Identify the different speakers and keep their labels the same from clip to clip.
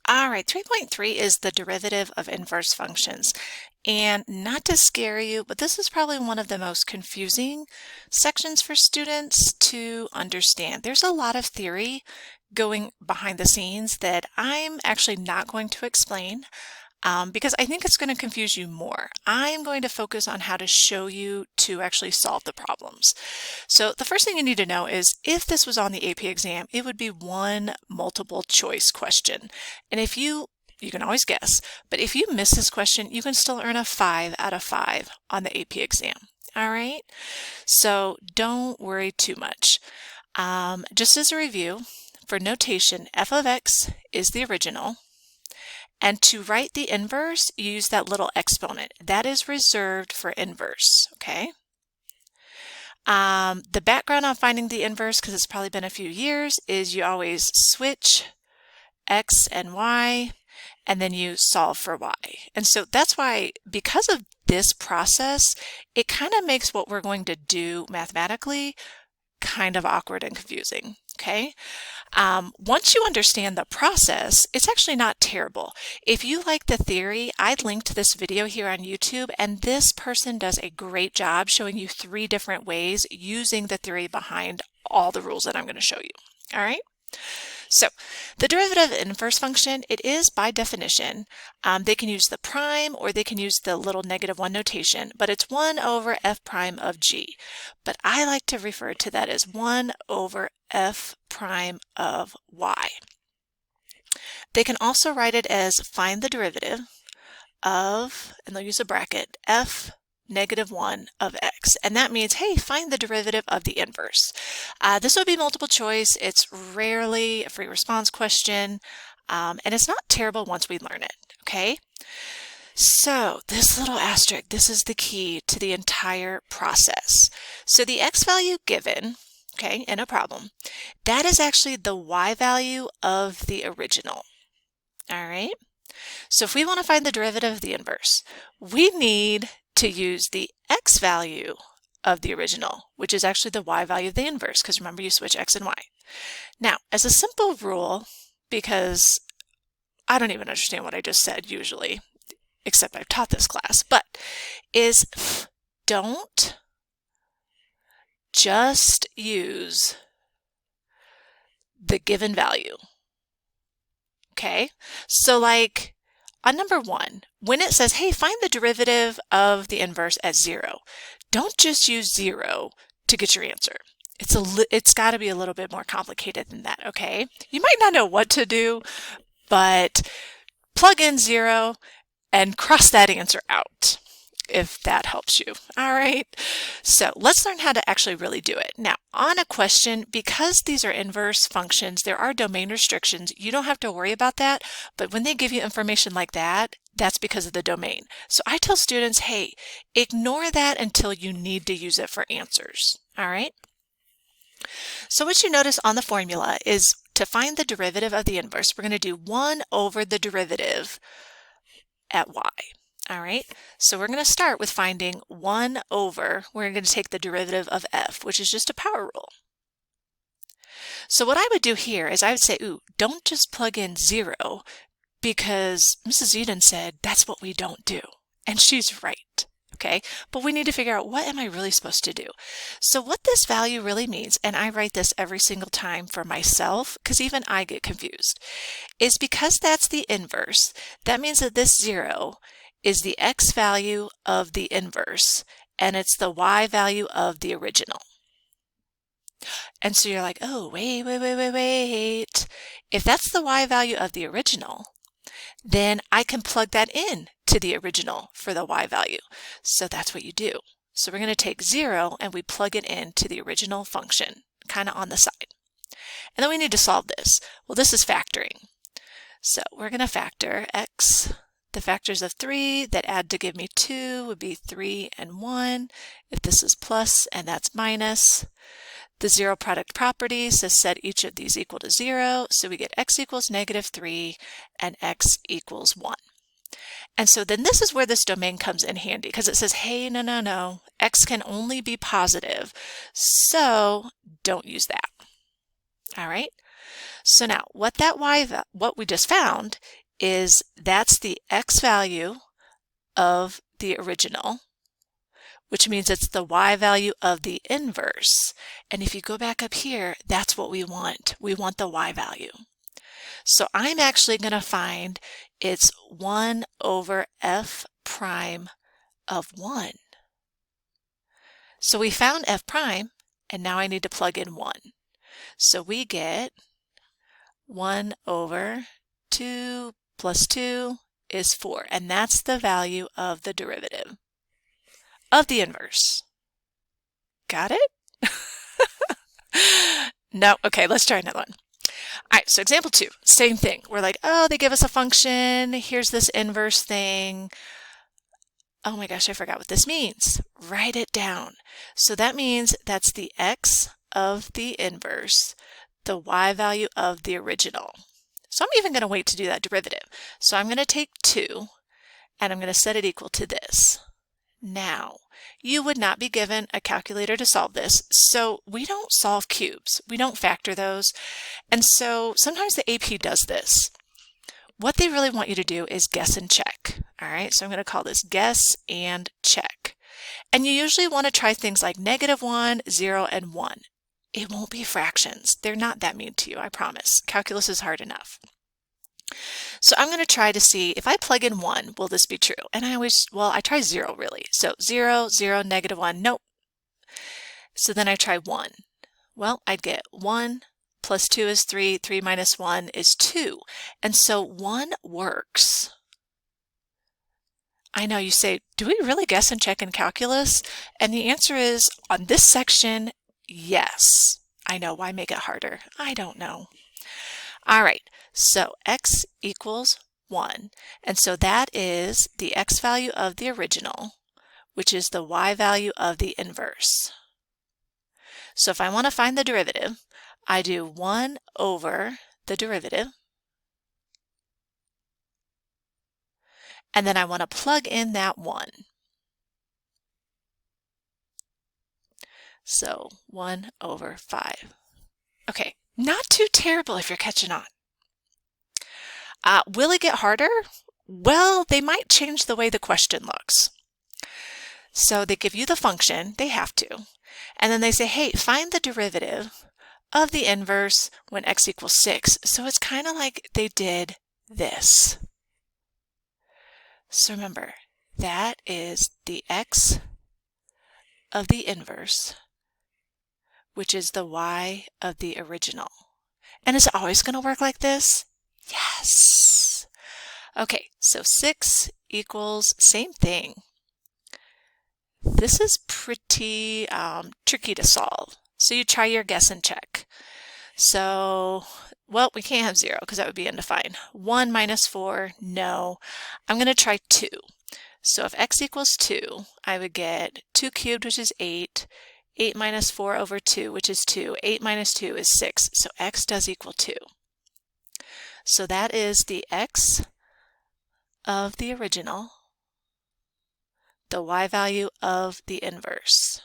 Speaker 1: All right, 3.3 is the derivative of inverse functions. And not to scare you, but this is probably one of the most confusing sections for students to understand. There's a lot of theory going behind the scenes that I'm actually not going to explain because I think it's going to confuse you more. I'm going to focus on how to show you to actually solve the problems. So the first thing you need to know is if this was on the AP exam, it would be one multiple choice question. And if you can always guess, but if you miss this question, you can still earn a 5 out of 5 on the AP exam. All right, so don't worry too much. Just as a review, for notation, f of x is the original. And to write the inverse, you use that little exponent. That is reserved for inverse, okay? The background on finding the inverse, because it's probably been a few years, is you always switch x and y, and then you solve for y. And so that's why, because of this process, it kind of makes what we're going to do mathematically kind of awkward and confusing, okay? Once you understand the process, it's actually not terrible. If you like the theory, I'd link to this video here on YouTube, and this person does a great job showing you 3 different ways using the theory behind all the rules that I'm going to show you. All right? So the derivative inverse function, it is by definition, they can use the prime or they can use the little -1 notation, but it's 1 over f prime of g. But I like to refer to that as 1 over f prime of y. They can also write it as find the derivative of, and they'll use a bracket, f -1 of x. And that means, hey, find the derivative of the inverse. This would be multiple choice. It's rarely a free response question, and it's not terrible once we learn it, okay? So this little asterisk, this is the key to the entire process. So the x value given, okay, in a problem, that is actually the y value of the original, all right? So if we want to find the derivative of the inverse, we need to use the x value of the original, which is actually the y value of the inverse, because remember you switch x and y. Now, as a simple rule, because I don't even understand what I just said usually, except I've taught this class, but is don't just use the given value. Okay, so like on number 1, when it says, hey, find the derivative of the inverse at 0, don't just use 0 to get your answer. It's got to be a little bit more complicated than that, okay? You might not know what to do, but plug in 0 and cross that answer out, if that helps you. All right, so let's learn how to actually really do it. Now, on a question, because these are inverse functions, there are domain restrictions. You don't have to worry about that, but when they give you information like that, that's because of the domain. So I tell students, hey, ignore that until you need to use it for answers. All right? So what you notice on the formula is to find the derivative of the inverse, we're going to do 1 over the derivative at y. All right, so we're going to start with finding 1 over, we're going to take the derivative of f, which is just a power rule. So what I would do here is I would say, ooh, don't just plug in 0 because Mrs. Eden said that's what we don't do. And she's right, okay? But we need to figure out, what am I really supposed to do? So what this value really means, and I write this every single time for myself because even I get confused, is because that's the inverse, that means that this 0 is the x value of the inverse, and it's the y value of the original. And so you're like, oh, wait. If that's the y value of the original, then I can plug that in to the original for the y value. So that's what you do. So we're going to take 0 and we plug it in to the original function, kind of on the side. And then we need to solve this. Well, this is factoring. So we're going to factor x. The factors of 3 that add to give me 2 would be 3 and 1. If this is plus and that's minus, the zero product property says set each of these equal to 0. So we get x equals -3 and x equals 1. And so then this is where this domain comes in handy because it says, hey, no, x can only be positive. So don't use that. All right. So now what we just found is that's the x value of the original, which means it's the y value of the inverse. And if you go back up here, that's what we want. We want the y value. So I'm actually going to find it's 1 over f prime of 1. So we found f prime, and now I need to plug in 1. So we get 1 over 2 plus 2 is 4, and that's the value of the derivative of the inverse. Got it? No? Okay, let's try another one. All right, so example 2, same thing. We're like, oh, they give us a function. Here's this inverse thing. Oh my gosh, I forgot what this means. Write it down. So that means that's the x of the inverse, the y value of the original. So I'm even going to wait to do that derivative. So I'm going to take 2, and I'm going to set it equal to this. Now, you would not be given a calculator to solve this, so we don't solve cubes. We don't factor those. And so sometimes the AP does this. What they really want you to do is guess and check. All right, so I'm going to call this guess and check. And you usually want to try things like -1, 0, and 1. It won't be fractions. They're not that mean to you, I promise. Calculus is hard enough. So I'm going to try to see if I plug in 1, will this be true? And I try 0 really. So 0, 0, -1, nope. So then I try 1. Well, I'd get 1 plus 2 is 3, 3 minus 1 is 2. And so 1 works. I know you say, do we really guess and check in calculus? And the answer is, on this section, yes. I know, why make it harder? I don't know. All right, so x equals 1. And so that is the x value of the original, which is the y value of the inverse. So if I want to find the derivative, I do 1 over the derivative. And then I want to plug in that 1. So 1 over 5. Okay, not too terrible if you're catching on. Will it get harder? Well, they might change the way the question looks. So they give you the function, they have to, and then they say, hey, find the derivative of the inverse when x equals 6. So it's kind of like they did this. So remember, that is the x of the inverse, which is the y of the original. And is it always going to work like this? Yes. Okay, so 6 equals same thing. This is pretty tricky to solve. So you try your guess and check. So, well, we can't have 0 because that would be undefined. 1 minus 4, no. I'm going to try 2. So if x equals 2, I would get 2 cubed, which is 8. 8 minus 4 over 2, which is 2. 8 minus 2 is 6. So x does equal 2. So that is the x of the original, the y value of the inverse.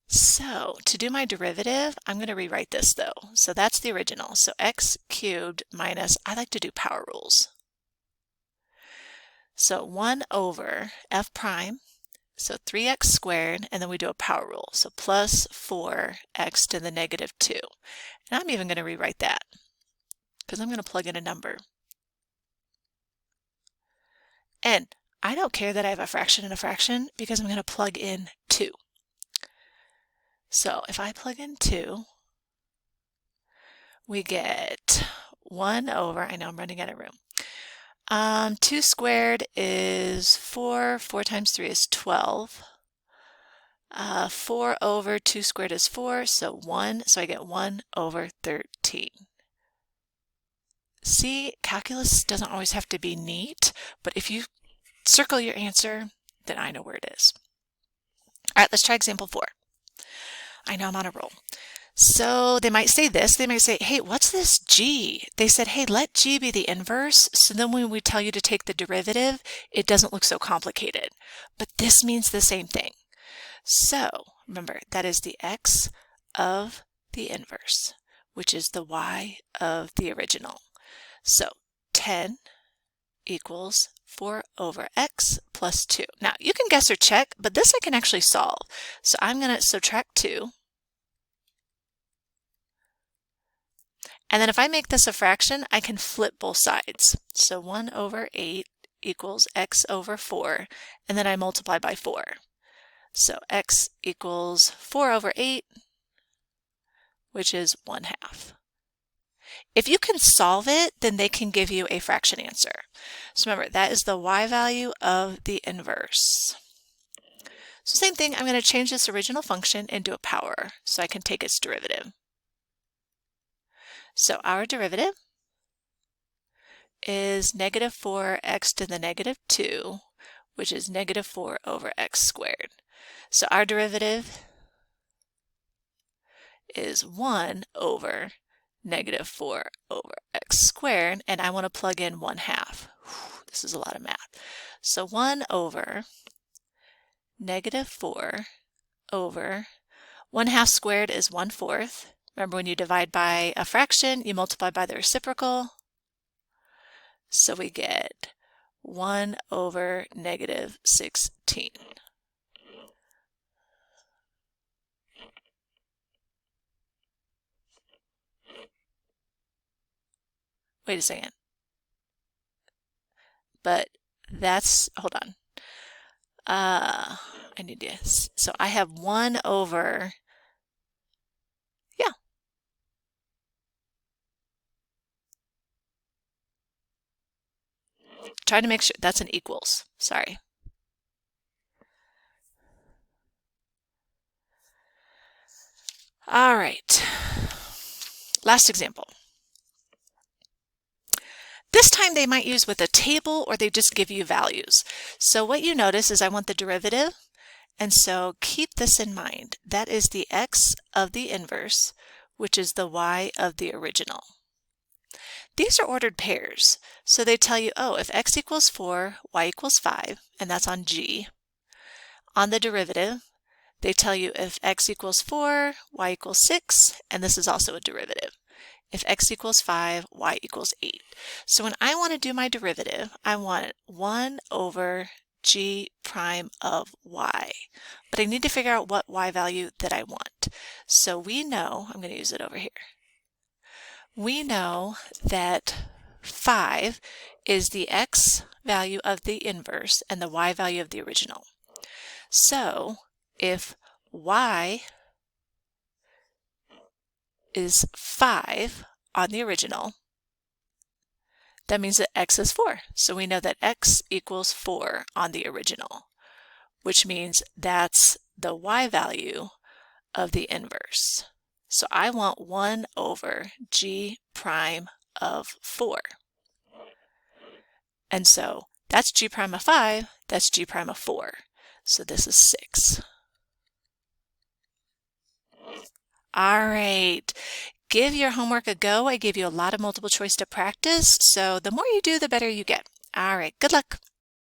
Speaker 1: So to do my derivative, I'm going to rewrite this though. So that's the original. So x cubed minus, I like to do power rules. So 1 over f prime, so 3x squared, and then we do a power rule. So plus 4x to the negative 2. And I'm even going to rewrite that because I'm going to plug in a number. And I don't care that I have a fraction and a fraction because I'm going to plug in 2. So if I plug in 2, we get 1 over, I know I'm running out of room. 2 squared is 4. 4 times 3 is 12. 4 over 2 squared is 4, so 1. So I get 1 over 13. See, calculus doesn't always have to be neat, but if you circle your answer, then I know where it is. All right, let's try example 4. I know I'm on a roll. So they might say this. They might say, hey, what's this g? They said, hey, let g be the inverse. So then when we tell you to take the derivative, it doesn't look so complicated. But this means the same thing. So remember, that is the x of the inverse, which is the y of the original. So 10 equals 4 over x plus 2. Now you can guess or check, but this I can actually solve. So I'm going to subtract 2. And then if I make this a fraction, I can flip both sides. So 1 over 8 equals x over 4, and then I multiply by 4. So x equals 4 over 8, which is 1/2. If you can solve it, then they can give you a fraction answer. So remember, that is the y value of the inverse. So same thing, I'm going to change this original function into a power so I can take its derivative. So our derivative is negative 4x to the negative 2, which is negative 4 over x squared. So our derivative is 1 over negative 4 over x squared, and I want to plug in 1/2. This is a lot of math. So 1 over negative 4 over 1/2 squared is 1/4. Remember, when you divide by a fraction, you multiply by the reciprocal. So we get 1 over negative 16. Wait a second. But that's, hold on. I need this. So I have 1 over, yeah. Trying to make sure that's an equals. Sorry. All right. Last example. This time they might use with a table, or they just give you values. So what you notice is I want the derivative, and so keep this in mind. That is the x of the inverse, which is the y of the original. These are ordered pairs, so they tell you, oh, if x equals 4, y equals 5, and that's on G. On the derivative, they tell you if x equals 4, y equals 6, and this is also a derivative. If x equals 5, y equals 8. So when I want to do my derivative, I want 1 over g prime of y. But I need to figure out what y value that I want. So we know, I'm going to use it over here. We know that 5 is the x value of the inverse and the y value of the original. So if y is 5 on the original, that means that x is 4. So we know that x equals 4 on the original, which means that's the y value of the inverse. So I want 1 over g prime of 4. And so that's g prime of 5, that's g prime of 4. So this is 6. All right, give your homework a go. I gave you a lot of multiple choice to practice, so the more you do, the better you get. All right, good luck.